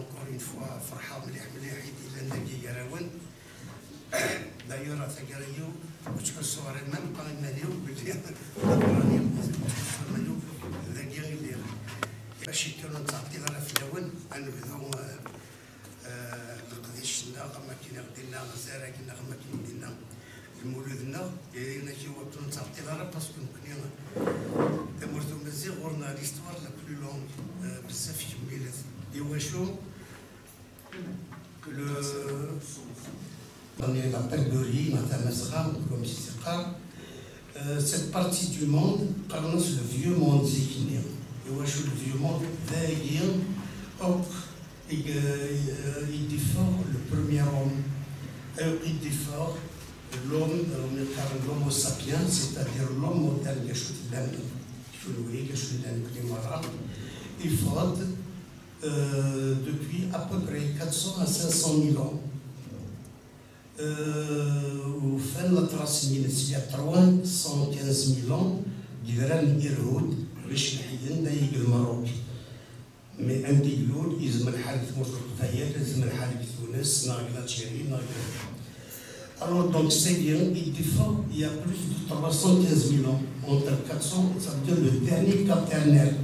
encore une fois فرحة مليح إلى النادي يراون دايرة ثقاريو وتكون صور المام قال ماليو باللي راني ماليو ذاكي اللي باش يكونوا تعطي راه في الأول نبداو نقضيش لنا ما كاين غدينا غزاره كاين ما كاين دينا المولودنا يعني كي وقت تعطي راه باسكو كاين مرتو مزيغ ورنا ليستوار لا بلو لونغ بزاف كملت يواشو On est la Pelgorie, comme cette partie du monde, parlons sur le vieux monde zékinien. Et ouais, le vieux monde, il défend le premier homme. Il défend l'homme sapiens, c'est-à-dire l'homme moderne, il faut depuis à peu près 400 à 500 000 ans. وفن التراث il y a 315 000 ans جدران اليهود باش نحيين دايق المروك مي عندي يقولون يزم الحال في القفايات يزم الحال في تونس ناقله تشيري ناقله alors donc c'est bien il défend il y a plus de 315 000 ans entre 400 ça veut dire le dernier quaternaire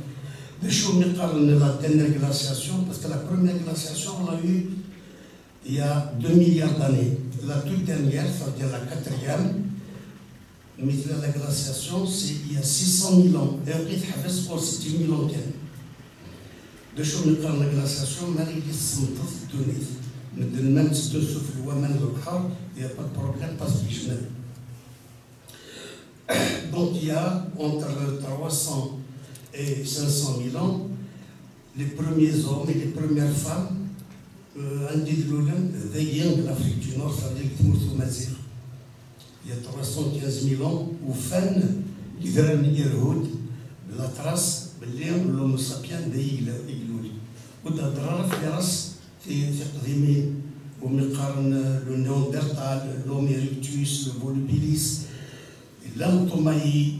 de choses نقارن la dernière glaciation parce que la première glaciation on l'a eu il y a 2 milliards d'années. La toute dernière, c'est-à-dire la quatrième, mais la glaciation, c'est il y a 600 000 ans. Et après, il y a 6 000 ans. De choses que la glaciation, mais il y a même si tu souffles le Waman il n'y a pas de problème parce que je donc il y a entre 300 et 500 000 ans, les premiers hommes et les premières femmes. عندي دلولن ذايين بالافريق du Nord, ça veut dire que مازيغ il y a 315 000 ans وفن يدرن اليهود بلا تراس باللي لومو سابيان دا يقلولي ودا ضرر في راس في قديمين ومقارن لو نياندرتال لوم إريكتوس لو فولوبيليس لم طماي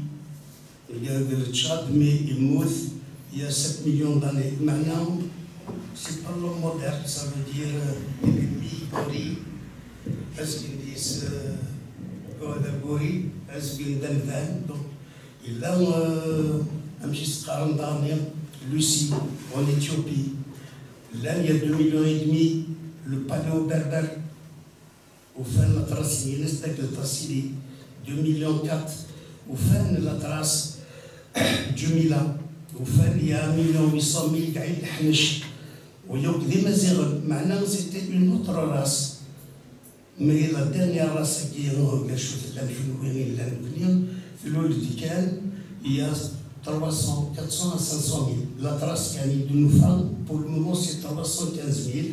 قال تشاد مي يموت il y a 7 millions d'années معناهم c'est pas l'homme moderne, ça veut dire les gorilles, est-ce qu'ils disent gorilles, est-ce qu'ils disent donc il a un petit d'années, Lucie, en Éthiopie. Là, il y a 2,5 millions, le paléo-berbère, au fin de la trace, il reste avec le tracé, 2,4 millions, au fin de la trace, du Milan, au fin, il y a 1,8 million qui a été c'était une autre race. Mais la dernière race qui est il y a 300, 400 à 500 000. La trace qui a mis de nos femmes, pour le moment, c'est 315 000.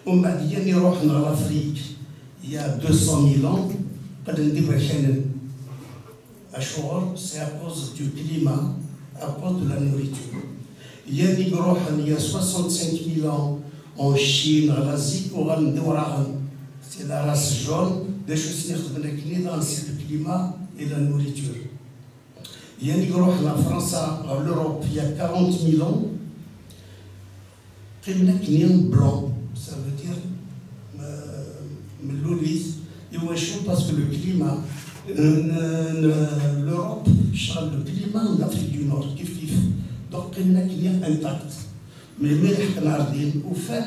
On m'a dit qu'il y a en Afrique, il y a 200 000 ans, c'est à cause du climat, à cause de la nourriture. Il y a 65 000 ans en Chine, en Asie, c'est la race jaune, des choses dans le climat et la nourriture. Il y a en France, en Europe, il y a 40 000 ans, qui est blanc, ça veut dire l'olive, parce que le climat, l'Europe, le climat en Afrique du Nord, donc il y a intact. Mais on fait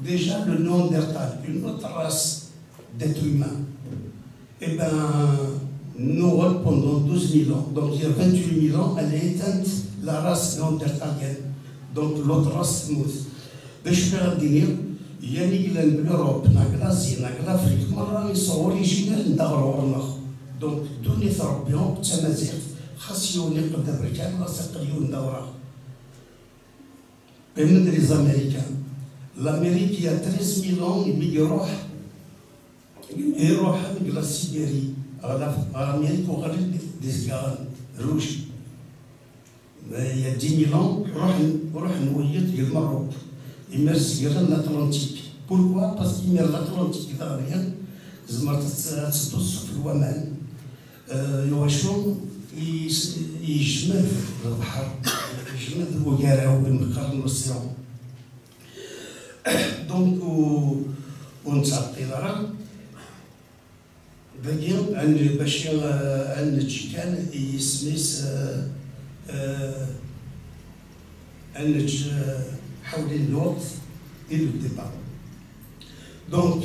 déjà le Néandertal, une autre race d'êtres humains. Et bien, nous pendant 12 000 ans, donc il y a 28 000 ans, elle est éteinte, la race néandertalienne, donc l'autre race mousse. Mais je peux dire, il y a l'Europe, l'Asie, l'Afrique, ils sont originaires d'Europe. Donc, tous les Européens, c'est un azir. Les Américains. L'Amérique, il y a 13 000 ans, il y a la Sibérie. À l'Amérique, on a des gars rouges. Il y a 10 000 ans, on a le Maroc. Il meurt l'Atlantique. Pourquoi? Parce qu'il meurt l'Atlantique, il y a rien. Il y a يجمد البحر يجمد وقاراو بالمقارن والصيام دونك ونتعطي الرا باقي عندي باش عندي كان يسميس عندي حوالين الوقت إلى الديبار دونك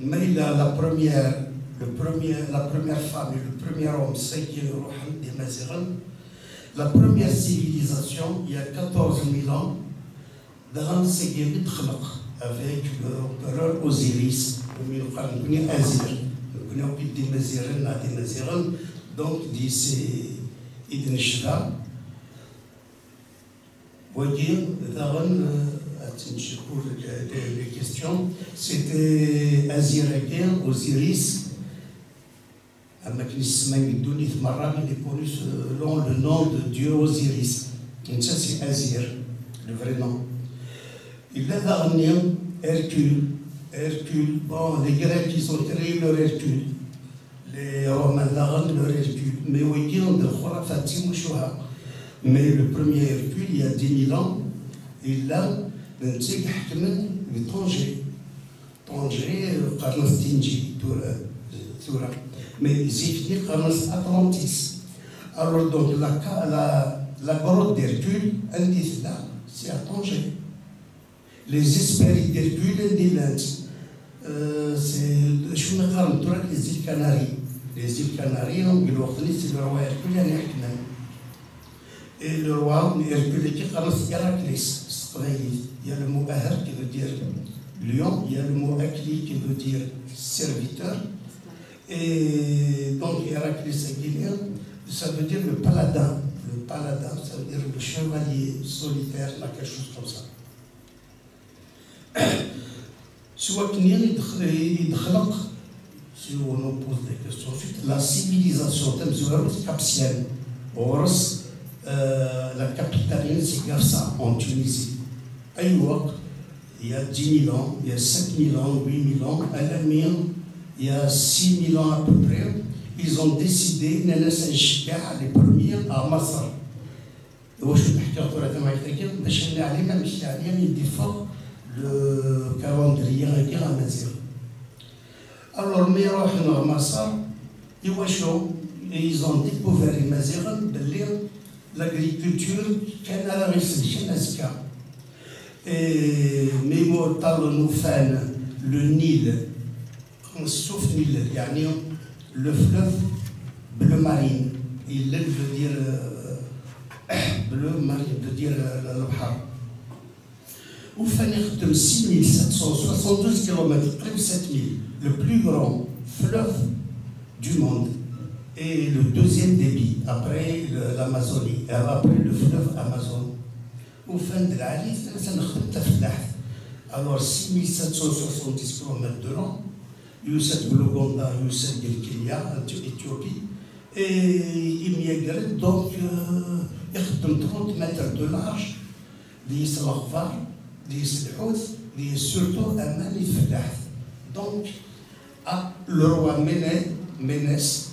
ما إلا la première femme et le premier homme, c'est qui est des Mazérans. La première civilisation, il y a 14 000 ans, dans ce qui est avec l'empereur Osiris, on connaît Azir, on connaît des Mazérans, donc c'est Ibn Shra. Vous voyez, pour les questions, c'était Aziragien, Osiris. Il est connu selon le nom de Dieu Osiris. Et ça, c'est Azir, le vrai nom. Il a dernier Hercule. Hercule, bon, les Grecs, ils ont créé leur Hercule. Les Romains, leur Hercule. Mais oui, on a mais le premier Hercule, il y a 10 000 ans, il a نتيجة حكمن بطنجي قرنص تنجي ثورة mais زيفتني قرنص أطلانتيس alors donc la grotte d'Hercule عندي ثلاثة c'est à Tanger les Hespérides d'Hercule عندي لانت c'est شو نقارن ترى les îles Canaries c'est le roi Hercule يعني حكمن et le roi Hercule qui قرنص Héraclès il y a le mot Ahar qui veut dire lion, il y a le mot Akli qui veut dire serviteur. Et donc Héraclès guinéen, ça veut dire le paladin. Le paladin, ça veut dire le chevalier solitaire, quelque chose comme ça. Soit qu'il si on nous pose des questions, la civilisation capsienne, la capitale c'est Gafsa en Tunisie. Il y a 10 000 ans, il y a 7 000 ans, 8 000 ans, à l'Amir, il y a 6 000 ans à peu près, ils ont décidé de les premiers à Masr. Le calendrier à Mazir. Alors, ils ont découvert les Maziran, l'agriculture, qu'elle a réussi à et Mémo Talonoufen, le Nil, sauf Nil, le fleuve bleu marine, il veut dire bleu marine, veut dire le Bahar. Au Fanir de 6772 km, près de 7000, le plus grand fleuve du monde et le deuxième débit après l'Amazonie, et après le fleuve Amazon. Au fin de la liste, ça ne fait pas. Alors 6770 km de long, il y a l'Ouganda, il y a le Kenya, l'Éthiopie, et il y a donc 30 mètres de large, il y a l'Akhbar, il y a le Houth, il y a surtout un magnifique. Donc, le roi Ménès,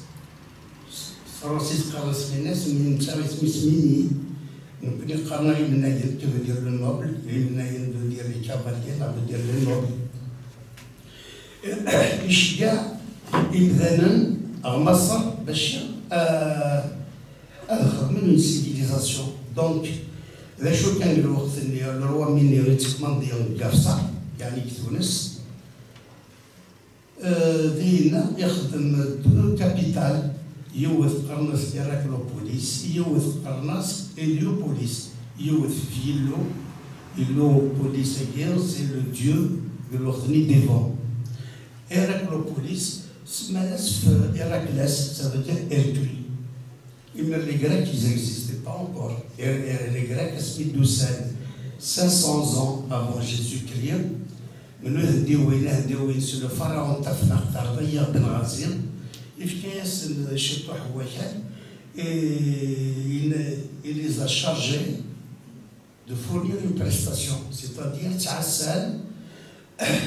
Francis Carlos Ménès, Mini. Nous connaissons les qui veut dire le noble, les veut dire les cavaliers, ça veut dire les nobles. Ishia, Ibn à Masr, Bachir, une civilisation. Donc, les choses qui le roi minéritiquement dit en Gafsa, Yannick Tunis, Dina, deux capitales. يوث قرناس هيراكلوبوليس يوث قرناس هéliopolis يوث Héliopolis c'est le dieu de l'orthnie des vents. Héraclopolis Héraclès, ça veut dire Hercule. Mais les Grecs, ils n'existaient pas encore. Les Grecs, c'est 500 ans avant Jésus-Christ. Mais nous, c'est le pharaon Tafnaq Tarbiya Ben Ghazir. Et il les a chargés de fournir une prestation, c'est-à-dire Tchassal,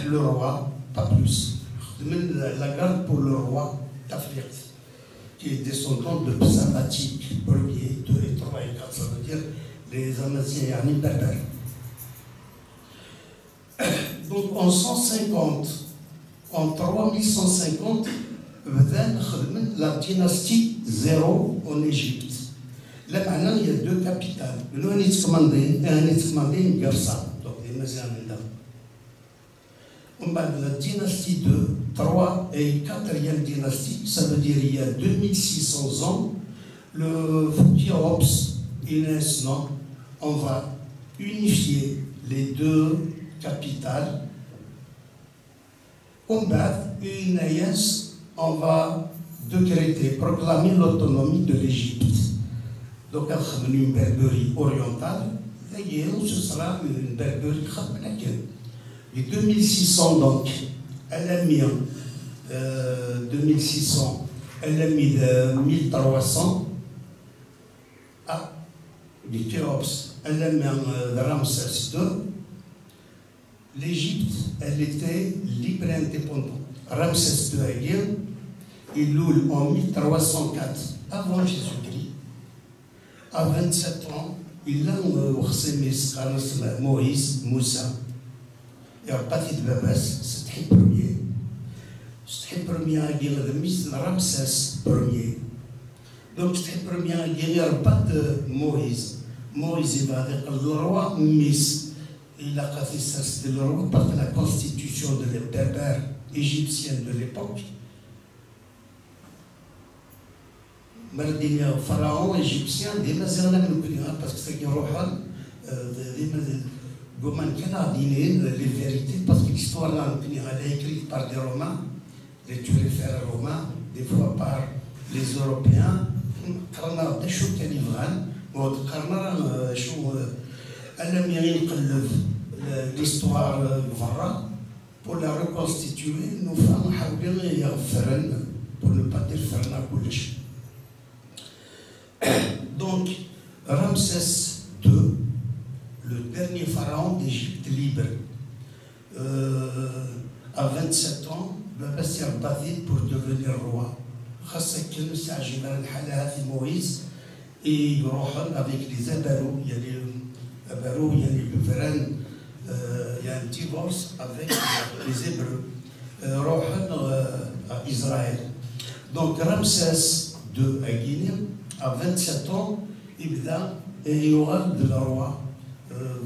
le roi, pas plus. La garde pour le roi d'Afrique. qui est descendant de Psamatique, 1er, 2 et 3 et 4, ça veut dire les Amaziens yani berbères. Donc en 150, en 3150, la dynastie 0 en Égypte. Là maintenant il y a 2 capitales. Nous on est commandé Garsa, donc les Amaziens. On parle de la dynastie 2, 3 et 4e dynastie, ça veut dire il y a 2600 ans, le Khéops et Nesnon, on va unifier les 2 capitales. On va décréter, proclamer l'autonomie de l'Égypte. Donc, une Berberie orientale, et ce sera une Berberie khablaken. Les 2600 donc, elle a mis 2600, elle a mis 1300 à les Khéops, elle a mis Ramsès II. L'Égypte, elle était libre et indépendante. Ramsès II, il loue en 1304 avant Jésus-Christ. À 27 ans, il a Moïse, Moussa. Il a parti de Babas, c'était le premier. C'était le premier à dire Ramsès Ier. Donc c'était le premier à dire pas de Moïse. Moïse, il va dire le roi Miss. Il a fait le roi parce que la constitution de les berbères égyptienne de l'époque. Le pharaon égyptien, des parce que c'est qu'il les vérités, parce que l'histoire là, elle est écrite par des Romains, les turifères romains, des fois par les Européens. L'histoire pour la reconstituer, nous faisons pour ne pas dire Ferna Koulish. Donc, Ramsès II, le dernier pharaon d'Égypte libre, à 27 ans, va se battre pour devenir roi. Moïse et il avec les Abarous, il y a les Abarous, il y a les Luvéranes, il y a un divorce avec les Hébreux, à Israël. Donc Ramsès II à Guinée, à 27 ans, il y aura de la roi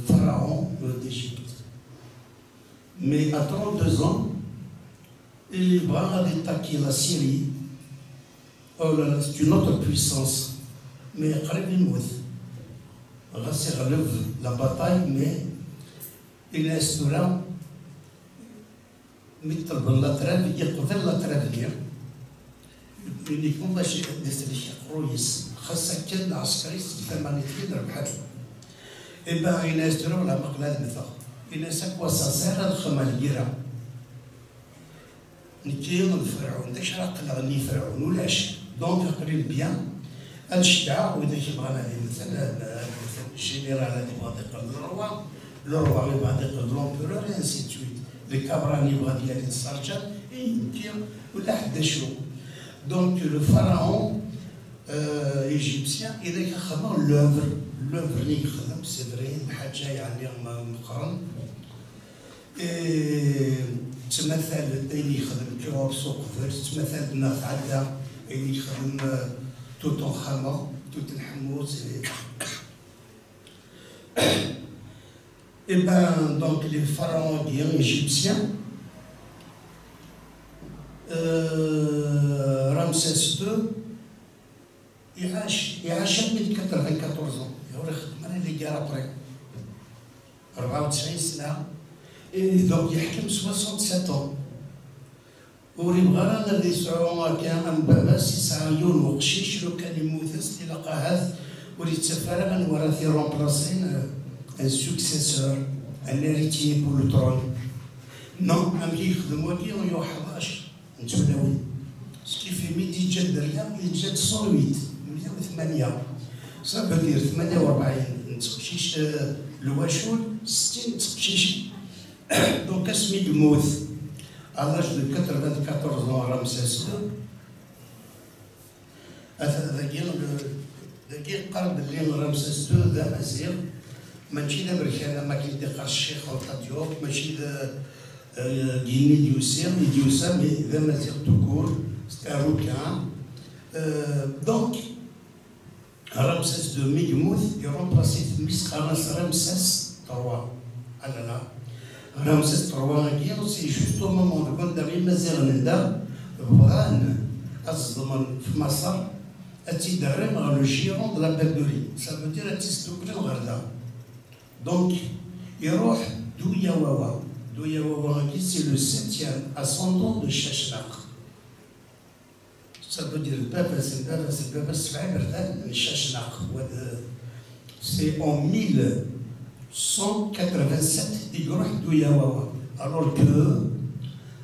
pharaon d'Égypte. Mais à 32 ans, il va attaquer la Syrie. Oh là là, c'est une autre puissance. Mais il relève la bataille, mais il instaura la trêve, il قبل la trêve uniquement باش يدير كرويس خاصة كان العسكري ثمانية ربحت. Et ben il instaura la مقلاد مثلا. Il a quoi ça sert à الخمال جيرة. نكيل الفرعون داش راه قلغني فرعون ولاش. دونك قريب بيان الشجاع وإذا بغانا مثلا الجنرال اللي بغا يقلد الروا الروا اللي بغا يقلد لومبيرور انسي تويت الكابراني بغا ديال السرجان يمكن ولا حدا شنو. دونك لو فaraon égyptien إذا كان خدم l'œuvre اللي يخدم سي فري حاجة يعني مقرن تمثل اللي يخدم كيوبس وقفر تمثل بنا تعدى اللي يخدم Toutankhamon, Toutankhamon, et ben donc les pharaons égyptiens, Ramsès II, il a 1094 ans. Il est après 94 سنة, et donc il a 67 ans. وريبغانا الذي سعوا كان باباس يسعيون وقشيش لو كان يموثس اللي لقى هذا وريتسافر من وراثي رومبلاسين ان سوكسيسور ان هيريتيي بور لو ترون. نو امري يخدم وكي يو 11 نتولاوي سكي في ميدي جا دريا يجا 108 صافي دير 48 تقشيش الواشول 60 تقشيش دونك اسمي الموت. À l'âge de 94 ans, Ramsès II, ذاكي قرب اللي رمسيس دو ذا مزيغ ماشي ذا بركان ما كيدي قرش الشيخ والقديوب ماشي ذا جيني ديوسا مي ذا مزيغ توكور سي ان روكان دونك رمسيس دو ميغموث يرومبلاسي ميس رمسيس 3 لا رمسيس 3 سي جوست او مومون كون دابا مازال ندا بغان الزمن في مصر اتيدرب على لو جيرون دو لا بربري سا فو دير اتيستوكل الغردا دونك يروح دويا واوا كي سي لو 7e ascendant de شاشناق سا فو دير البابا السبعي بردان من شاشناق سي اون 1187 يروح دويا واوا alors que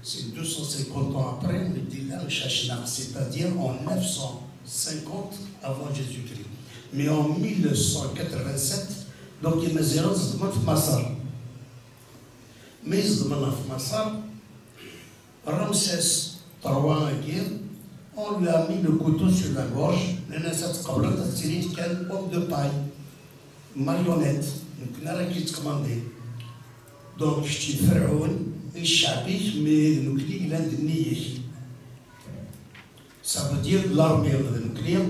c'est 250 ans après, on dit là, Shashnak, c'est-à-dire en 950 avant Jésus-Christ. Mais en 1187, donc il y a Mazéran, c'est de Massar. Mais c'est de Massar, Ramsès III, on lui a mis le couteau sur la gorge, c'est un homme de paille, marionnette, donc n'a rien qui commandé. Donc, je suis pharaon. الشعبي مي النوكلي النية ça veut dire l'armée nucléaire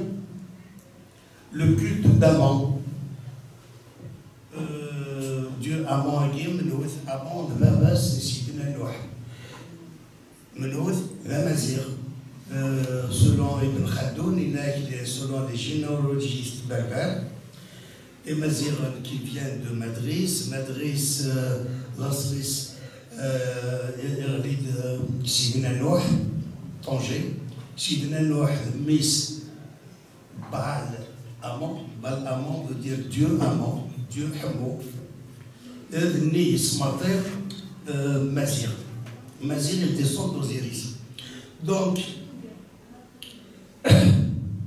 le culte d'Amon Dieu Amon منوث Amon باباس سيدنا نوح منوث Amazigh selon Ibn Khaldoun il y a selon les généalogistes berbères et Amazigh qui vient de Madris Lasris يغليد سيدنا نوح طنجي سيدنا نوح ميس بعل أمون veut dire Dieu Amon Dieu حمو نيس مطير Mazir il descend d'Osiris donc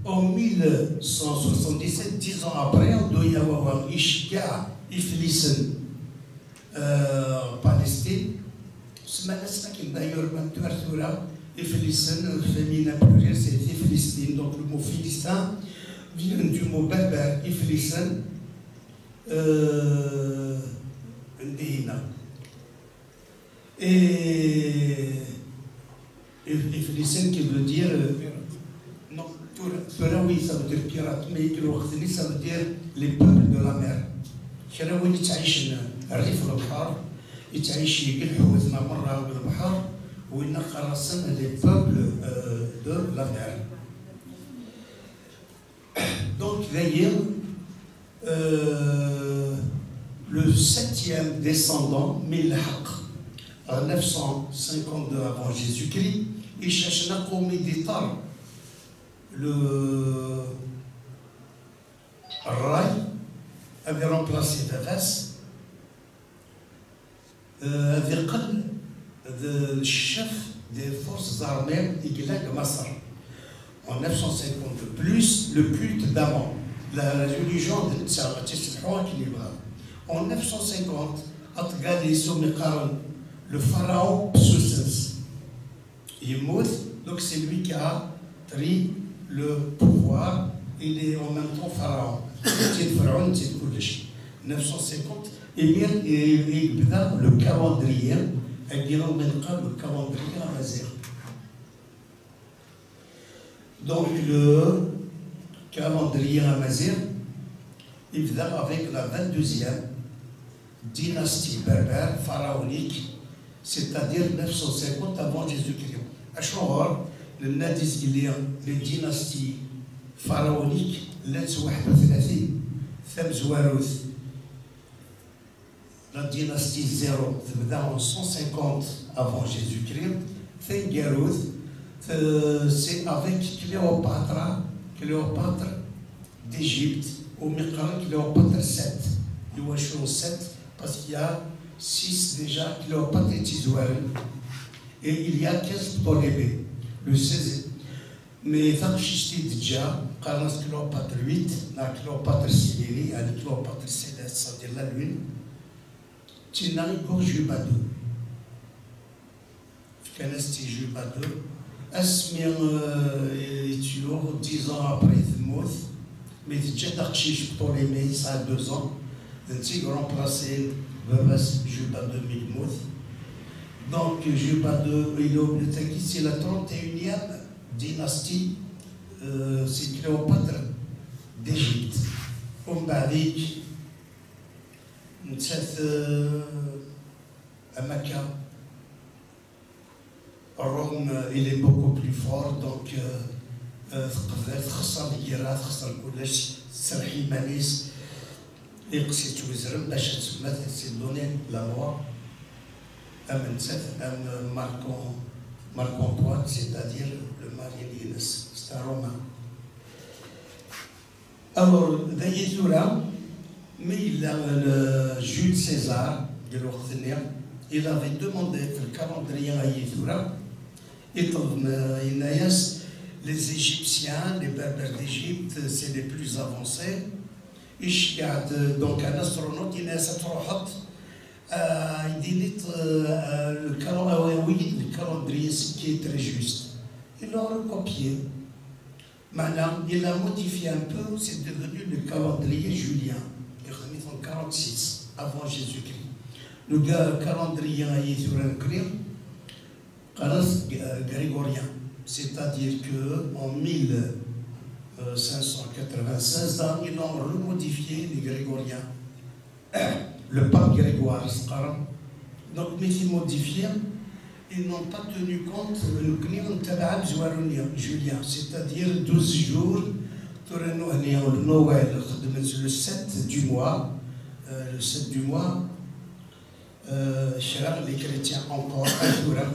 en 1177 10 ans après on doit y avoir Ishka Iflisen Palestine سمعنا كي d'ailleurs Mantua Iflisen féminin pluriel c'est Iflistine donc le mot philistin vient du mot berbère Iflisen ndihna et Iflisen qui veut dire non oui ça veut dire pirate mais ça veut dire les peuples de la mer كان وين تعيش الريف والبحر يتعيش يقلحوثنا مرة بالبحر وين قرصنا لي بوبل دو لا مير دونك d'ailleurs le 7e descendant ملحق en 952 avant Jésus-Christ يشاشنا ميديتار الراي avait remplacé Tafas avait le chef des forces armées de Masar. En 950, plus le culte d'Amon, la religion de Tsarmatis en 950, le pharaon Psousens. Donc c'est lui qui a pris le pouvoir, il est en même temps pharaon. C'est le pharaon, c'est le 950. Et bien, il y a le calendrier, le calendrier amazigh. Donc, le calendrier amazigh, il vient avec la 22e dynastie berbère pharaonique, c'est-à-dire 950 avant Jésus-Christ. À Chouar, le Nadis, il y a les dynasties pharaoniques, la dynastie 0, en 150 avant Jésus-Christ, c'est avec Cléopâtre d'Égypte, au Miqra, Cléopâtre 7. Il y a 7 parce qu'il y a 6 déjà, Cléopâtre et Tizouari. Et il y a 15 Ptolémée, le 16. Mais ça, je déjà, quand Cléopâtre 8, la Cléopâtre Silérie, la Cléopâtre céleste, c'est-à-dire la lune, Tinari Jubadou. Kanesti Jubadou, اسمي يتيور 10 ans après تموت مي تجا داكشي بطوليمي يسعى 2 ans نتي remplacé باباس جوبا 2000 موت donc Juba II c'est la 31e dynastie c'est Cléopâtre d'Égypte ومن بعديك نتات مكة Rome, il est beaucoup plus fort, donc تقدر تخسر الكيرات تخسر كلش تسرحي المانيس يقصي توزرم باش تسمى تسدوني لا موا ام نتات ام ماركون بوات سيتادير لو ماري لينس ستا رومان الور دايت لورا مي لا جول سيزار ديال الوقت النيا il avait demandé في الكالندريا ايثورا يطلب الناس les Égyptiens, les Berbères d'Égypte, c'est les plus avancés. Donc un astronaute, il a dit le calendrier, ce qui est très juste. Il l'a recopié. Maintenant, il a modifié un peu, c'est devenu le calendrier julien. Il est remis en 46, avant Jésus-Christ. Le calendrier grégorien. C'est-à-dire qu'en 1596, ils ont remodifié les grégoriens. Le pape Grégoire, donc, mais ils modifié, ils n'ont pas tenu compte de Julien, c'est-à-dire 12 jours, Noël, le 7 du mois, les chrétiens encore,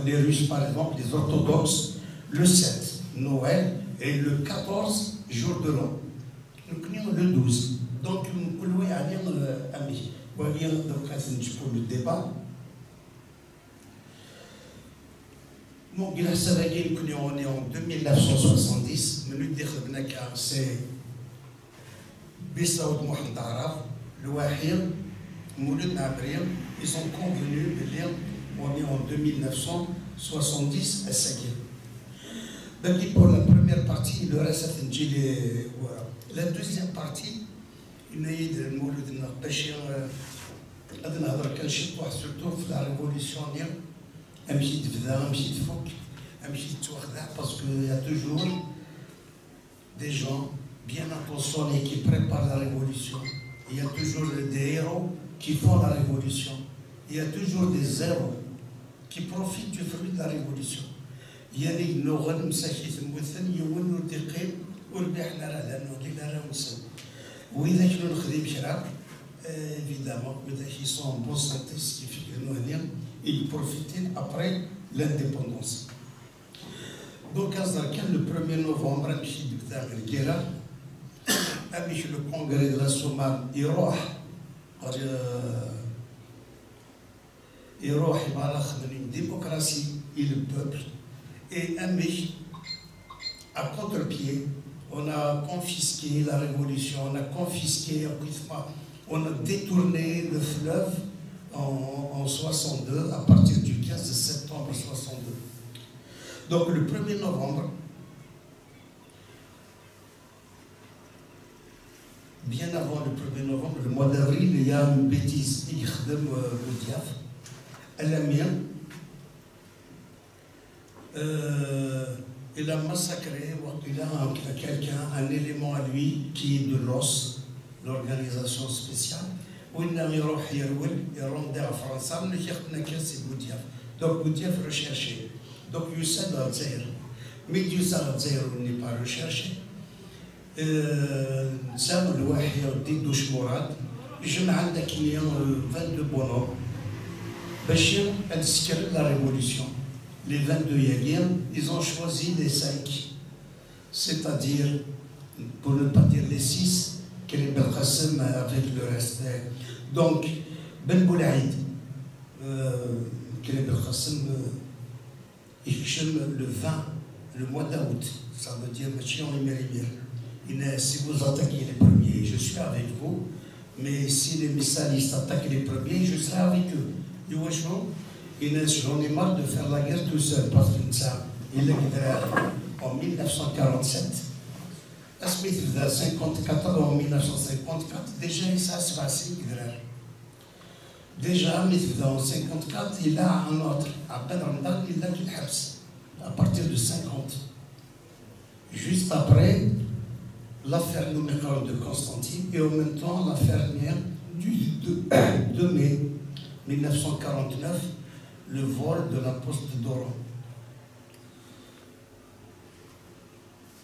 les Russes par exemple, les orthodoxes, le 7, Noël, et le 14, jour de l'an. Nous le 12. Donc, nous pouvons aller à Ami. Pour le débat. Donc, il a savagé que nous on est en 2970. C'est Bissaoud Mohamed Araf, le Wahir, Mouloud Nabriam. Ils sont convenus de dire qu'on est en 2970 à Sakir. Donc pour la première partie, le reste est voilà. La deuxième partie, il y a le Mouloud Nabashir, surtout la révolution, un petit Vda, un petit Fouk, un petit Touarda, parce qu'il y a toujours des gens bien intentionnés qui préparent la révolution. Il y a toujours des héros qui font la révolution. Il y a toujours des héros qui profitent du fruit de la révolution. يعني نغن مساكيت المثل يون ودقيق وربحنا راه لانه لينا راه نسن واذا كنا نخدم شراب évidemment واذا كي سون بون سانتي سكيفيك انه هنا ils profitaient après l'indépendance. Donc كان le 1er novembre نمشي بتاع الكيرا امشي لو كونغري دو لا سومال يروح يبقى من démocratie et le peuple. Et Amich, à contre-pied, on a confisqué la révolution, on a confisqué, on a détourné le fleuve en 62, à partir du 15 septembre 62. Donc le 1er novembre, bien avant le 1er novembre, le mois d'avril, il y a une bêtise, il a massacré, il a quelqu'un, un élément à lui qui est de l'os, l'organisation spéciale, où il a mis il rendait en France, c'est Boudiaf. Donc Boudiaf recherché. Donc Youssef Al-Zahir. Mais Youssef Al-Zahir n'est pas recherché. Sam الواحد ضد شمورات جمع عندك اليوم 22 bonhommes باش تسكر la révolution. Les 22 Yaguiens, ils ont choisi les 5, c'est-à-dire, pour ne pas dire les 6, Kérim Belkacem avec le reste. Donc, Ben Boulaïd, Kérim Belkacem, il le 20, le mois d'août, ça veut dire si vous attaquez les premiers, je suis avec vous, mais si les missalistes attaquent les premiers, je serai avec eux. J'en ai marre de faire la guerre tout seul parce que ça, il est en 1947. Smith en 54 en 1954 déjà il s'est passé. Déjà en 54 il a un autre à Ben Ramadan il a qu'il habs à partir de 50. Juste après l'affaire numéro de Constantine et en même temps l'affaire de mai 1949, le vol de la poste d'Oran.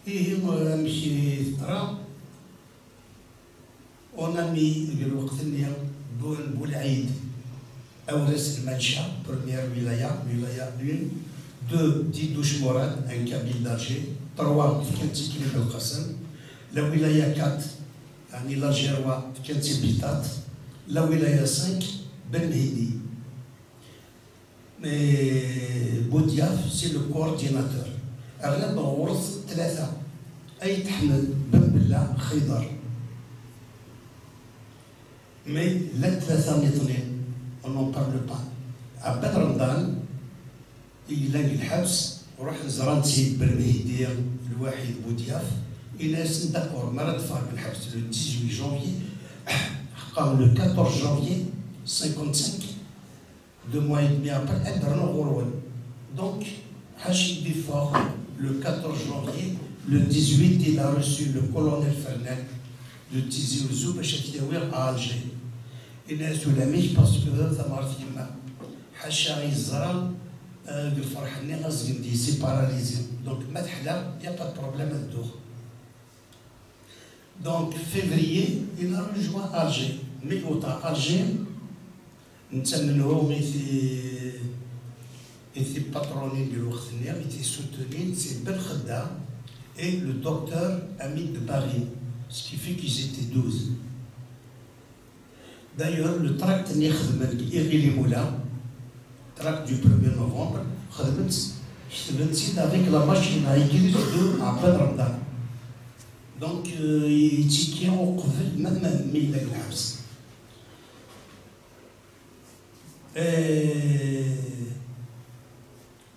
Et on a mis le Boulaïd, Aoures el-Mancha, première wilaya, wilaya 1, 2, Didouche Morad, un Kabyle d'Alger, 3, Fkenti Kilib el-Qassam, la wilaya 4, l'Algérois, Fkenti Bitat, la wilaya 5, Ben Mehdi. Mais Boudiaf, c'est le coordinateur. أغلب غرز 3 أي تحمل بن بلا خيضر مي لا 3 ميطنين on n'en parle pas عباد رمضان يلاقي الحبس وروح نزرانتي بالمهدية الواحد بودياف إلى سندقور مرض فار بالحبس le 18 janvier حقا le 14 janvier 55 2 mois et demi après أدرنا غرون donc Hachid Bifort le 14 janvier, le 18, il a reçu le colonel Fernel de Tizi Ouzou Bachatiyawir à Alger. Il est sous la miche parce que ça m'a dit Hacha Izra de Farhani Azgindi, c'est paralysé. Donc, Madhla, il n'y a pas de problème à dos. Donc, février, il a rejoint Alger. Mais au temps Alger, nous sommes était patronné de l'Ourthénia, était soutenu, c'est Ben Khadda et le docteur Hamid de Paris, ce qui fait qu'ils étaient 12. D'ailleurs, le tract Irili Moula, tract du 1er novembre, avec la machine à écrire de Abad Ramadan. Donc, il tient au Qvel, même 1000 Labs.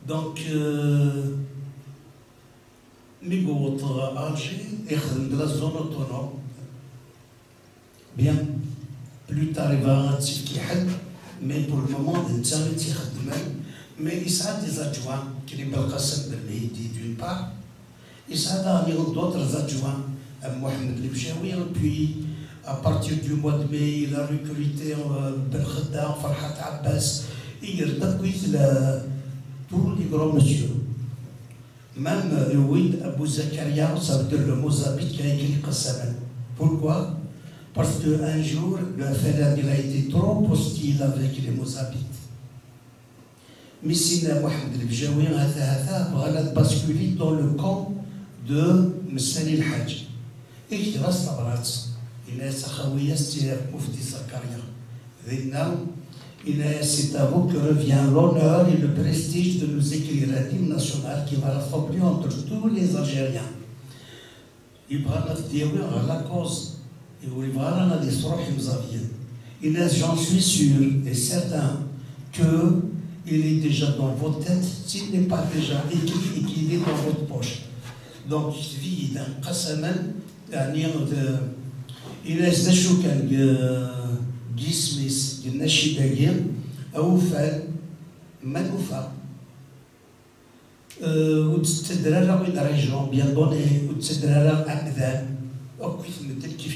Donc, Migout Alger est de la zone autonome. Bien, plus tard il va mais pour le moment, il y a mais il y a des adjoints qui sont Belkacem Belmehdi d'une part, il y a d'autres adjoints, Mohamed Lebchaoui, puis à partir du mois de mai, il a recruté Ben Khadda, Farhat Abbas, et il a tous les grands monsieur. Même Ouid Abou Zakaria, ça veut dire le Mozabit qui a écrit Qassaman. Pourquoi? Parce qu'un jour, le FLN il a été trop hostile avec les Mozabites. Mais Sina Mohamed El-Bjaoui a basculé dans le camp de Messani El-Hajj. Et il reste à Brat. Il est Sakhawiya, c'est Moufti Zakaria. C'est à vous que revient l'honneur et le prestige de nous écrire l'hymne national qui va rassembler entre tous les Algériens. Il va dire la cause et il va des sourds et j'en suis sûr et certain qu'il est déjà dans votre tête, s'il n'est pas déjà écrit et qu'il est dans votre poche. Donc, il vit d'un Qassaman, il est جسميس النشيد داير أوفال منوفا وتستدرر وين ريجون بيان دوني وتستدرر أمذان أو كيف مثل كيف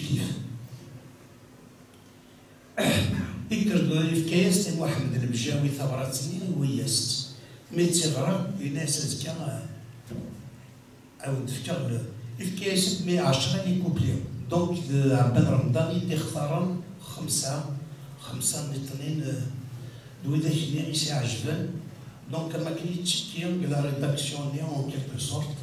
يكردو في كيس محمد البجاوي ثورات سنين وياست مي تيغرا يناس كا أو تفكر في كيس مي 10 لي كوبلي دونك عباد رمضان يختارن 5 مترين دويدا كيني يسي عجبان دونك ما كاينش كاين لا ريداكسيون دي اون كيلكو سورت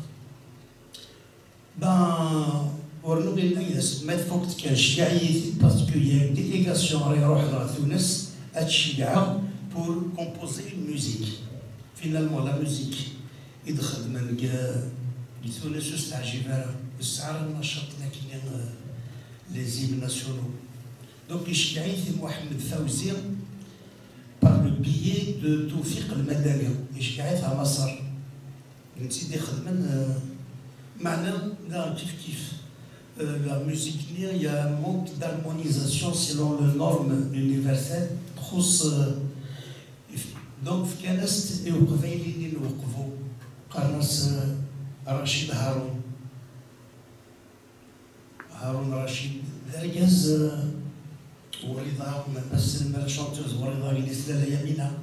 بان ورنو الناس ما تفوقت كان شيعيتي باسكو يا ديليغاسيون راهي يروح لتونس اتشجع بور كومبوزي ميوزيك فينالمون لا ميوزيك يدخل من تونس استعجب السعر النشاط لكن لي زيم ناسيونو. Donc, il y a Mohamed Fawzi par le biais de Toufiq al-Madani. Il y a à Massar. نسيدي خدمن معنا لا كيف la musique il y a un manque d'harmonisation selon les normes universelles donc في كنست يوقفين اللي نوقفوا قناص رشيد هارون رشيد درجز ورضا بس شانتوز ورضا الاسلام يمينه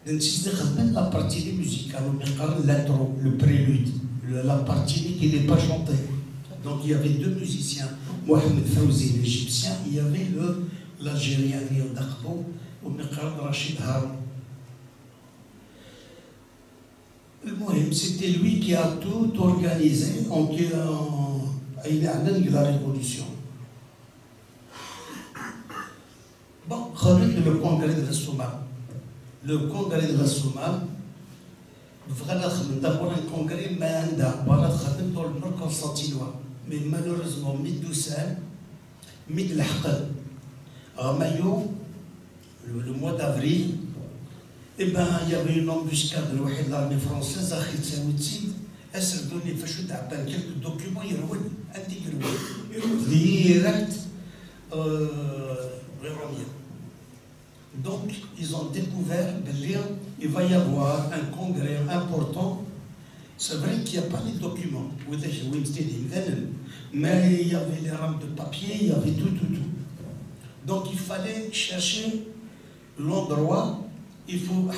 نسيت خدمت لا بارتي دي ميوزيكال ونقرا l'intro le prélude la partie qui n'est pas chantée. Donc il y avait deux musiciens, Mohamed Fawzi l'Égyptien, il y avait l'Algérien Riad Daqbo ou Miqrad Rachid Haroun. C'était lui qui a tout organisé en la révolution. Bon, le congrès de la Souma. Le congrès de la Souma, d'abord un congrès dans le nord constantinois, mais malheureusement, Midoussel, Midlahqad, en maillot, le mois d'avril, eh ben, il y avait une embuscade de l'armée française à Khitsaouti. Elle s'est donnée quelques documents, direct donc, ils ont découvert qu'il va y avoir un congrès important. C'est vrai qu'il n'y a pas les documents, mais il y avait les rames de papier, il y avait tout. Donc, il fallait chercher l'endroit. Il faut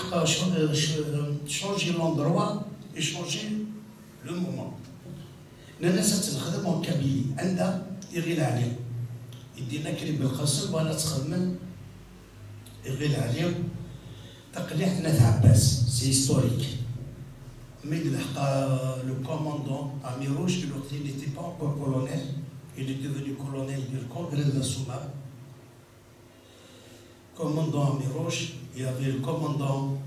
changer l'endroit et changer le moment. Nana Satsenkhadam en Kabylie, Anda, Iril Ali. Il dit Nakri Belkhasem, Bana Tkhadman, Iril Ali, Taqlihat Nath Abbas, c'est historique. Mais le commandant Amirouche, qui n'était pas encore colonel, il est devenu colonel du congrès de la Souma. Commandant Amirouche, il y avait le commandant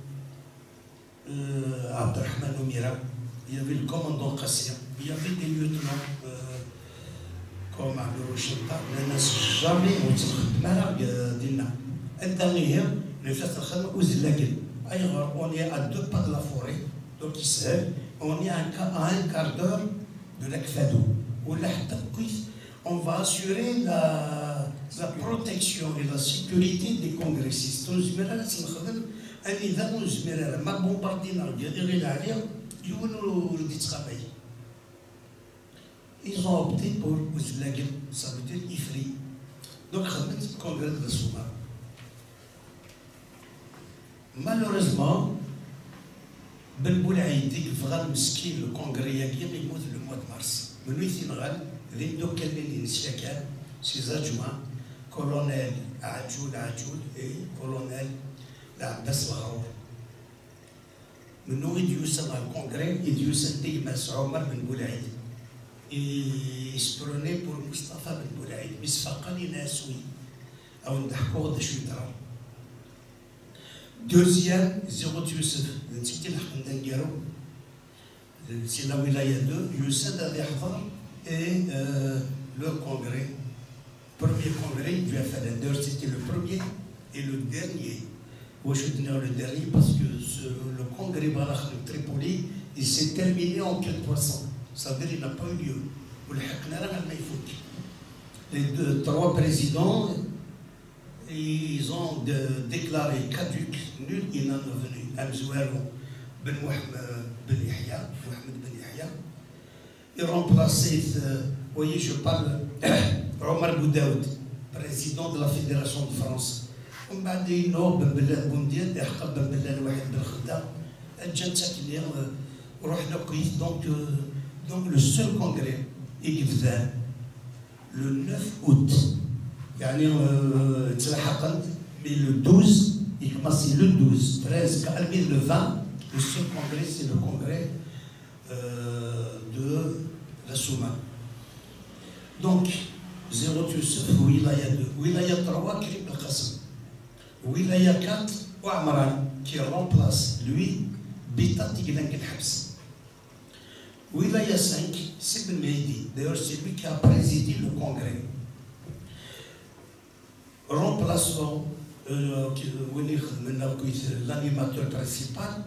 Abdelrahman Oumira, il y avait le commandant Qassir, il y avait des lieutenants comme Amirouche, jamais on dernier, le on est à 2 pas de la forêt, donc on est à un quart d'heure de l'Akfadou. On va assurer la protection et la sécurité des congressistes. Ils ont opté pour Ouzlagel, ça veut dire Ifri. Donc, le congrès de la Souma. Malheureusement, Ben Boulaïdi, le congrès, il mourut le mois de mars. Ses adjoints, colonel Adjoul et colonel Abbas Barour. Nous édioussons le congrès, édioussons Teimas Omar Ben Boulaïd. Il se prenait pour Mustafa Ben Boulaïd, mais il fallait Nassoui. On a encore des chutes. Deuxième, Zéro Youssef, c'est la wilaya 2, Youssef Adhar et le congrès. Premier congrès du FLN, c'était le premier et le dernier. Moi, je suis le dernier parce que le congrès Barakh de Tripoli, il s'est terminé en 4%. Ça veut dire qu'il n'a pas eu lieu. Les 3 présidents, ils ont déclaré caduc, nul, il n'en est venu. Amzouarou Ben Mohamed Ben Yahya, il remplaçait, vous voyez, je parle Omar Boudaoud, président de la Fédération de France. ومن بعد ينوب بن بلال بوندير يحقب بن بلال واحد بالخدام جات ساكنين ورحنا كويس donc le seul congrès يقفزان le 9 août يعني تلاحقت mais le 12 il commence le 12 13 le 20 le seul congrès c'est le congrès de la Souma. Donc 0 Youssef, Wilaya 2, Wilaya 3, Karim Belkhasem. Wilaya 4, Ouamran, qui remplace, lui, Bita Tiglan Kelhabs. Wilaya 5, c'est Ben Mehdi. D'ailleurs, c'est lui qui a présidé le congrès. Remplaçant l'animateur principal,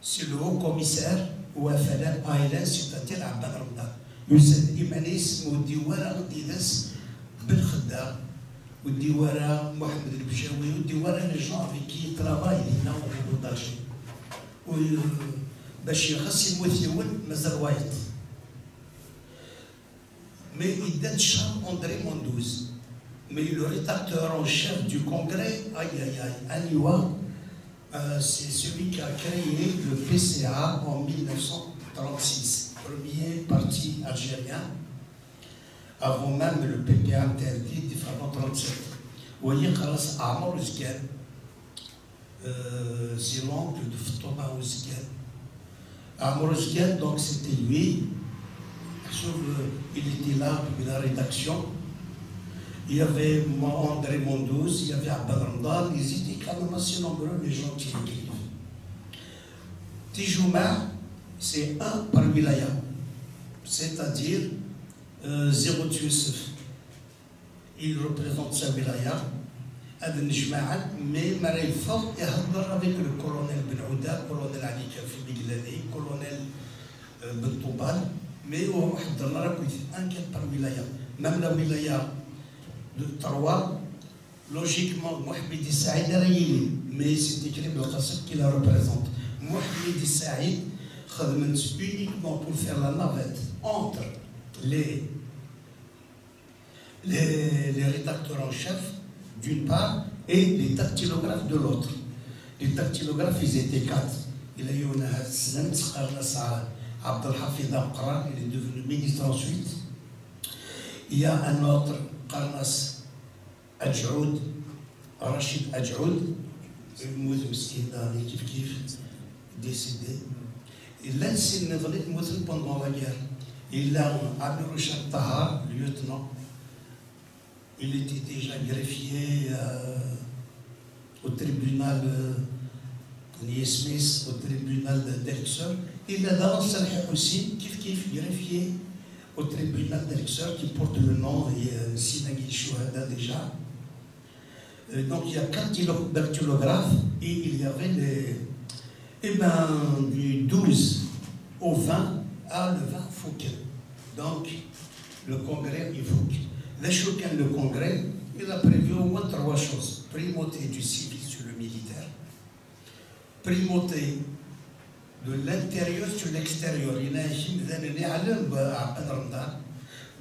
c'est le haut commissaire وفلان ايلاند c'est-à-dire عباد رمضان يسد إيماني اسمه الديوارة غادي يدس بالخدام والديوارة محمد البشاوي والديوارة لي جون افيك كي ترافاي هنا و دالجي باش يخص يموت يول مازال وايط mais il donne Charles André Mondouz. Mais le rédacteur en chef du congrès, Aniwa, c'est celui qui a créé le PCA en 1936, premier parti algérien, avant même le PPA interdit en 1937. Vous voyez, Amar Ouzgan, c'est l'oncle de Thomas Ouzgan. Amar Ouzgan, donc c'était lui. Il était là pour la rédaction. Il y avait André Mondouz, il y avait Abad Ramadan, ils étaient quand même assez nombreux les gens qui écrivent. Tijouma, c'est un par wilaya, c'est-à-dire zéro Youssef. Il représente sa wilaya, Ad Nijma'an, mais Marel Fort est avec le colonel Ben Ouda, colonel Ali Kafi Biglani, colonel Ben Toubal. Mais on a un quart par wilaya. Même la wilaya de Taroua, logiquement, Mohamed Saïd est réuni, mais c'est écrit le Qassab qui la représente. Mohamed Saïd, uniquement pour faire la navette entre les rédacteurs en chef, d'une part, et les dactylographes de l'autre. Les dactylographes, ils étaient 4. Il y a eu Abdelhafid Aqra, il est devenu ministre ensuite. Il y a un autre, Qarnas Adjoud, Rachid Adjoud, décédé. Et là, c'est une pendant la guerre. Il a Abdel Rachid Tahar, lieutenant. Il était déjà greffier au tribunal Smith, au tribunal d'Elxor. Il a dans le aussi, Kif greffier au tribunal d'Elxor qui porte le nom et Sinaghi Chouhada déjà. Donc il y a 4 dactylographes et il y avait du 12 au 20 à le 20 Fouquet. Donc le congrès il faut que le congrès il a prévu au moins 3 choses. Primauté du civil sur le militaire, primauté de l'intérieur sur l'extérieur. Il y a un qui يعلم عبد رمضان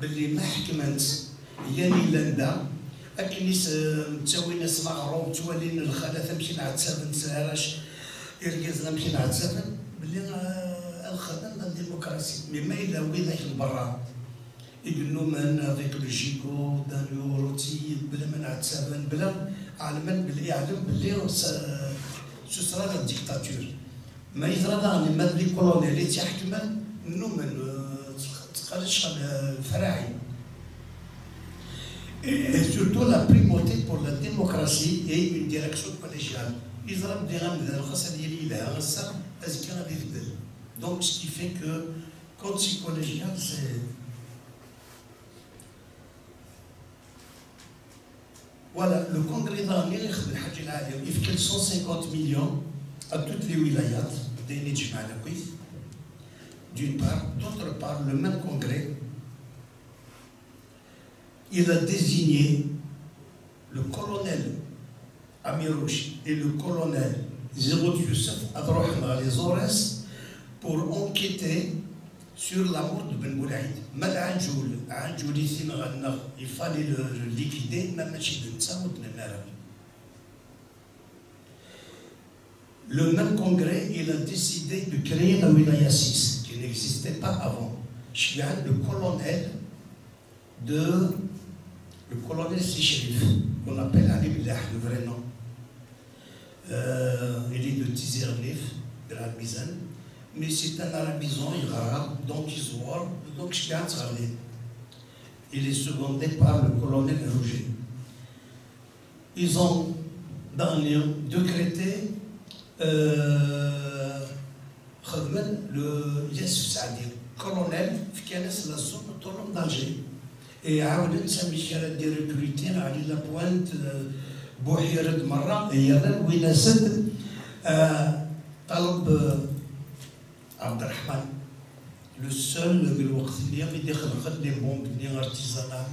باللي محكمة ياني لندا أكنيس تسوي ناس مغروب تولي الخلا تمشي نعد سفن ساراش إرجازنا نمشي نعد سفن باللي الخدمة الديمقراطية مما إلا وين من برا يقول له من افيك لو جيكو دانيو روتي بلا ما نعد سفن بلا علما باللي يعلم باللي سو سرا لا ديكتاتور ما يترضى لما لي كولونيل اللي تحكم انه من تخرج الفراعي. Et surtout la primauté pour la démocratie et une direction collégiale. يضرب دي غامد الخاصة ديالي لها غصة أزكى غادي يبدل. Donc ce qui fait que quand c'est collégial c'est voilà le congrès d'année يخدم الحاج العالي يفكر 150 millions à toutes les wilayats des Nijma d'une part, d'autre part, le même congrès, il a désigné le colonel Amirouche et le colonel Zéro Youssef Adrohna les Ores pour enquêter sur la mort de Ben Boulaïd. Mal Anjoul, il fallait le liquider, même si le même congrès, il a décidé de créer la wilaya 6, qui n'existait pas avant. Le colonel Sichrif, qu'on appelle Ali Billah, le vrai nom. Il est de Tizernif, de la Mizane, mais c'est un arabisant, il arabe, donc il se voit, donc il est secondé par le colonel Rouget. Ils ont décrété le Yassou Saadi, colonel, qui est la zone autonome d'Alger. Et عاودت سامي دي ريكروتين على لا بوينت بوحيرة مرة هي وين سد طلب عبد الرحمن لو سول من الوقت اللي غادي يخلق لي بومب اللي ارتيزانال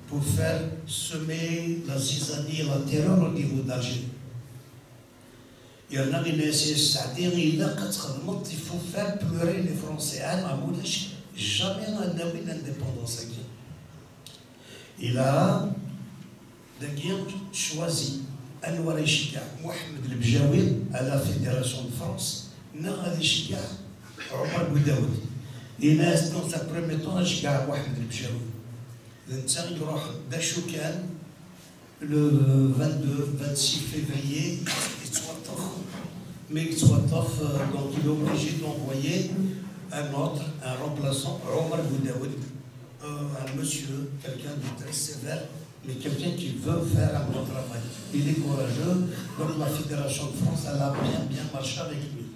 pour faire semer la zizanie et la terreur au niveau d'Alger. يلا غير ناس السعدي إلا كتخدموا il faut faire pleurer les Français ما بغوناش jamais غناوي l'indépendance. Il a choisi أنور يشجع محمد البجاوي à la Fédération de France نا غادي يشجع عمر بوداود. الناس دون سا برومي طون شجع محمد البجاوي. الانسان يروح دا شو كان لو 22 26 février يتوظف مي يتوظف دونك il est obligé d'envoyer un autre, un remplaçant, Omar Boudaoud, un monsieur, quelqu'un de très sévère, mais quelqu'un qui veut faire un bon travail. Il est courageux, donc la Fédération de France, elle a bien marché avec lui.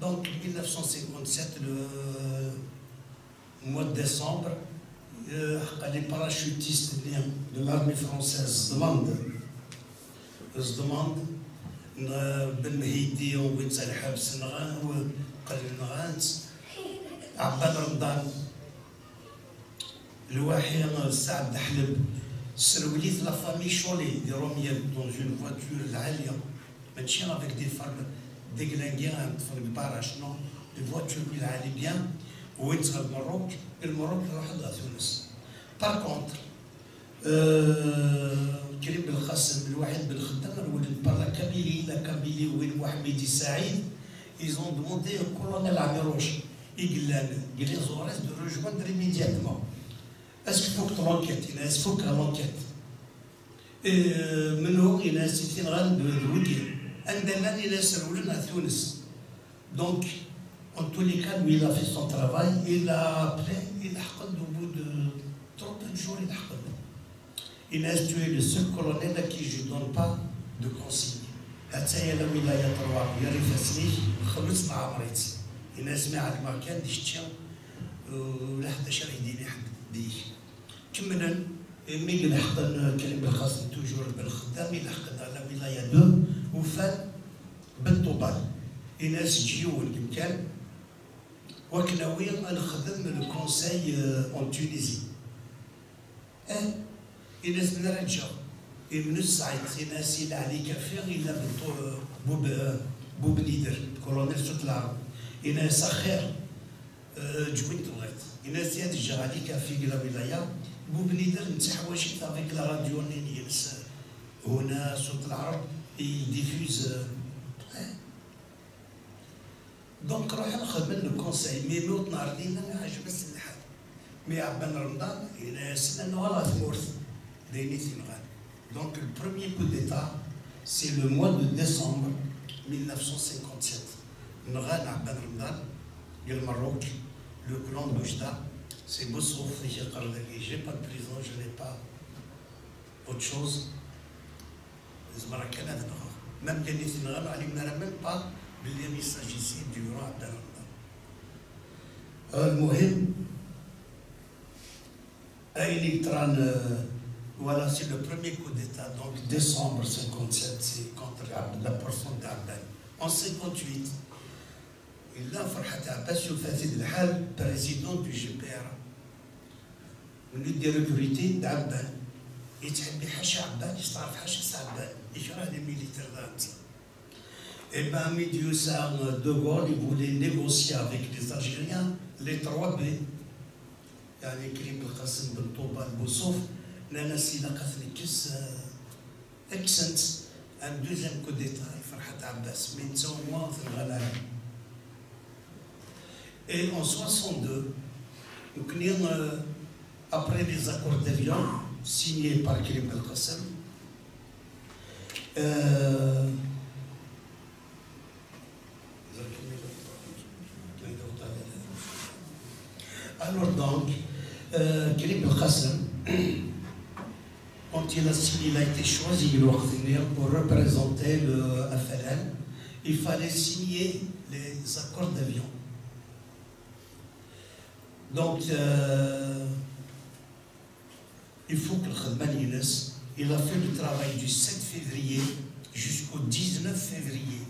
Donc 1957, le mois de décembre, les parachutistes de l'armée française demandent بن مهيدي وبن سالح السنغان وقال النغانت عباد رمضان الواحي سعد حلب سرويليت لا فامي شولي دي روميا دون اون فواتور العاليه ماشي افيك دي فارم ديغلانغيان في الباراش نو دي فواتور العالي بيان وين تغل المروك راح تونس بار كونتر كريم بالخصم الواحد بالخدام الولد بار لا كابيلي وين وحميدي سعيد ils ont demandé au colonel Amiroche Iglan Gilles de rejoindre immédiatement. Est-ce qu'il faut que l'enquête, est-ce qu'il faut que l'enquête من هو الناس اللي غاد بودي عندنا الناس الاولين à Tunis. Donc en tous les cas lui il a fait son travail, il a après il a au bout de 30 jours il a il a tué le seul colonel à qui je ne donne pas de consigne. حتى لو ولاية الرواق يا ريفاسني خلص مع عمريتي. الناس ما عاد ما كان ديشتيا ولا حتى شي يديني حد ديش. كملا مي لحقن كريم بالخاص توجور بالخدام لحقن على ولاية 2 وفات بالطوبال. الناس جيو الامكان وكناوي نخدم الكونساي اون تونيزي. الناس من الرجال من الصعيد الناس اللي علي كافير الا بوب نيدر كولونيل صوت العرب الناس خير جوينت لغايت الناس هاد الجا علي كافي لا ولايه بوب نيدر نتاع واش افيك لا راديو نيلس هنا صوت العرب يديفوز دونك روح نخدم لو كونساي مي نوت نهار لينا ما عجبتش الحال مي عبان رمضان الناس لانه والله ثمورت ديني سينغال. Donc le premier coup d'État, c'est le mois de décembre 1957. Nran Abad Ramadan, le Maroc, le clan de Oujda, c'est Boussouf et Cheikh. J'ai pas de prison, je n'ai pas autre chose. Même les Nithinral, on n'a même pas il s'agissait du roi Abad Ramadan. Le Mohim, voilà, c'est le premier coup d'État, donc décembre 57, c'est contre la personne d'Abdel. En 58, il a Farhat Abbas Fatih Al-Hal, président du GPR. On lui dit recruté d'Abdel. Il dit Hacha Abdel, il se trouve Hacha Abdel. Il y aura des militaires d'Abdel. Et bien, milieu ça, De Gaulle, il voulait négocier avec les Algériens les 3 B. يعني كريم القاسم بن طوبان بوصوف لنا سينا قتل كيس اكسنت ان دوزيام كو ديتا فرحات عباس من تسوما في الغنائم. Et en 62, après les accords d'Évian signés par Karim El-Qassem, alors donc, Karim El-Qassem, quand il a été choisi pour représenter le FLN, il fallait signer les accords d'Évian. Donc, il faut que le Khadman Younes, il a fait le travail du 7 février jusqu'au 19 février.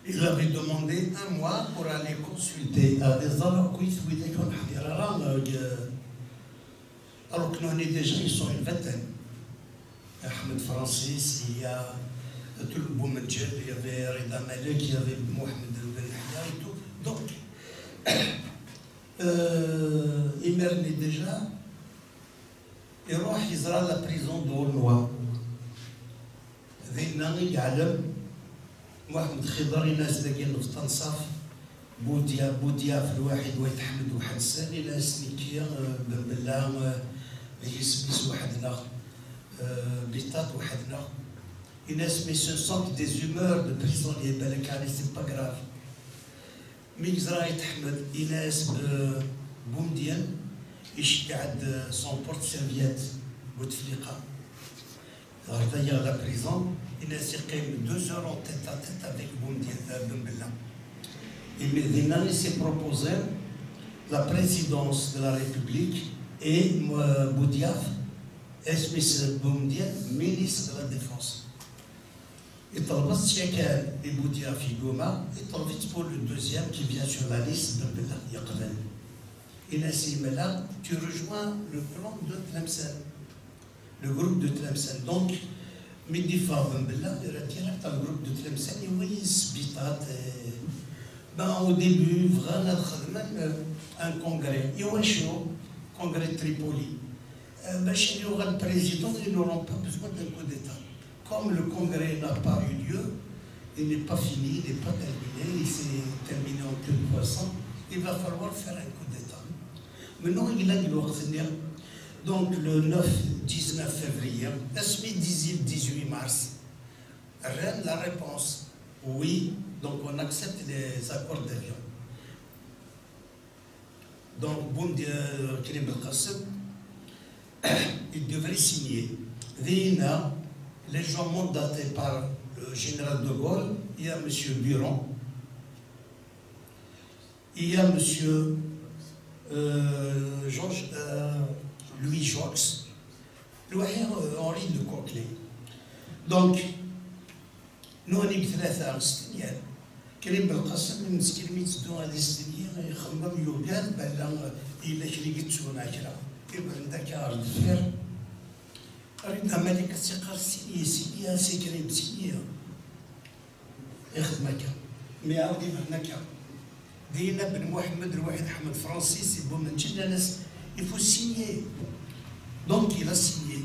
Il avait demandé un mois pour aller consulter à des alors que nous on est déjà, ils sont une vingtaine. Ahmed Francis, il y a tout le Boumedjel, il y avait Rida Malek, il y avait Mohamed Ben Haya et tout. Donc, Imerni déjà, il يزرع la prison d'Aulnois. ذينا يعلم واحد خضري ناس لاقيين في تنصاف بودياف الواحد واحد حمد واحد الثاني ناس نيكيا بن بلا يسميس واحد الاخر بيطات واحد الاخر الناس مي سو سونت دي زومور دو بريزونيي بالك عليه سي با كراف مي زرا يتحمد الناس بومديان يشقعد سون بورت سيرفيات بوتفليقه d'ailleurs la prison, il a circulé 2 heures en tête à tête avec Ben Bella. Et Medina s'est proposé la présidence de la République et Boudiaf, Esmis Boumdien, ministre de la Défense. Et Talbas Tchekal et Boudiaf Igoma, et Talbas pour le deuxième qui vient sur la liste de Ben Bella, Yaqvel. Il a dit, mais là, tu rejoins le plan de Tlemcen. Le groupe de Tlemcen. Donc, Midifa Bembella, il retient le groupe de Tlemcen, et oui, Sbitat. Au début, vraiment, un congrès. Il y a un congrès de Tripoli. Il y aura le président, ils n'auront pas besoin d'un coup d'État. Comme le congrès n'a pas eu lieu, il n'est pas fini, il n'est pas terminé, il s'est terminé en queue de poisson, il va falloir faire un coup d'État. Maintenant, il a dit donc le 19 février, la semaine 18 mars, la réponse, oui, donc on accepte les accords d'avion. Donc, Boumdi Karim El-Qassem, il devrait signer. Véina, les gens mandatés par le général de Gaulle, il y a M. Buron, il y a M. Louis Jox, Henri de Coquelin. Donc, nous on est 3 Palestiniens. كريم بالقاسم مسكين ميتدو غادي يستنيا يخمم يوغان بلا إلا كلي قلتونا كرا كيبان داك عرض الفير رينا مالك الثقة سينيا سي كريم سينيا يخدم هكا مي عاودي هناك دينا بن محمد الواحد حمد فرانسيس يبو من جنا ناس il faut signer. Donc il a signé.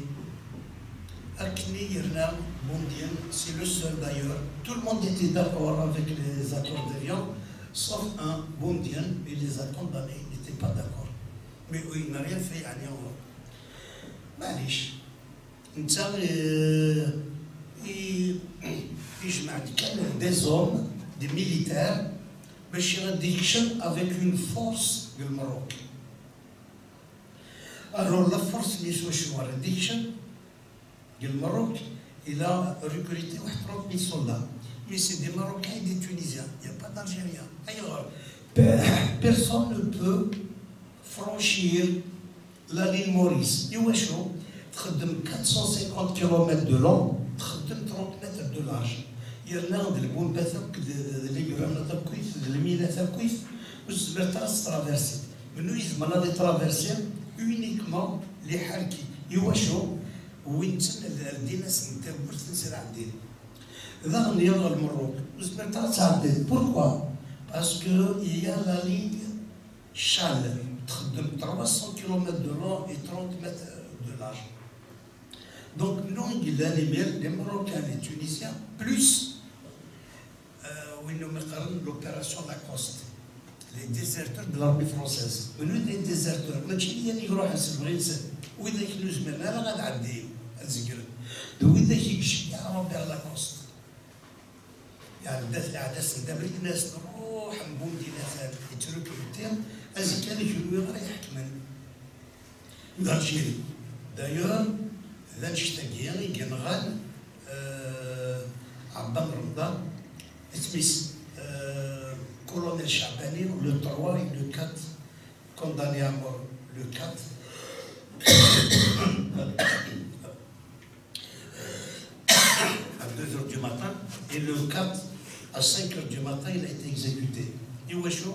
Akni Irna Boumdien, c'est le seul d'ailleurs. Tout le monde était d'accord avec les accords d'avion, sauf un Boumdien, et les accords d'avion n'étaient pas d'accord. Mais il n'a rien fait à Néon. Malish. Des hommes, des militaires, avec une force du Maroc. Alors la force qui est du Maroc, il a recruté 30 000 soldats. Mais c'est des Marocains et des Tunisiens, il n'y a pas d'Algériens. Ailleurs, personne ne peut franchir la ligne Maurice. Il y a 450 km de long, 30 mètres de large. Il y a un des bons bateaux que les grands cuisses, les mines cuisses, nous traverser. Mais nous, ils m'ont traversé uniquement les Harki. يوشوا وينتن الديناس نتاعو تنسى عندنا. إذا نيلا المروك وزبرتا تعدي. Pourquoi? Parce que il y a la ligne Chal, تخدم 300 km de long et 30 mètres de large. Donc nous, il y a les Marocains, les Tunisiens, plus l'opération Lacoste. Les déserteurs de l'armée française. Nous, les déserteurs, ماشي اللي يروح يسلم غير يسلم. وإذا كانوا زماننا راه غنعدي الزقر. وإذا كيشجع روبير لاكوست. يعني بدات العدس دابا الناس نروح نبوم دينا يتركوا التيم أزكى يجيو غير يحكمن. الجيري. دايور إذا نشتاقيا ينغال عبان رمضان اسميس colonel Chabani, le 3 et le 4, condamné à mort le 4. 2004, à 5 h du matin, il a été exécuté. Et où est-ce que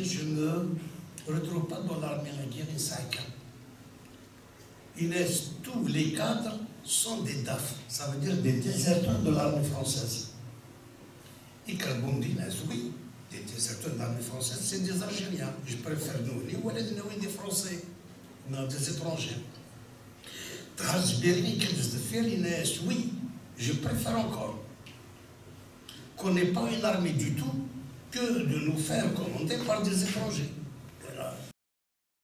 je ne me retrouve pas dans l'armée en guerre et ça tous les cadres sont des DAF, ça veut dire des déserteurs de l'armée française. Et Kalbondi, oui, des déserteurs de l'armée française, c'est des Algériens. Je préfère nous, des Français, non des étrangers. Oui, je préfère encore qu'on n'ait pas une armée du tout que de nous faire commander par des étrangers.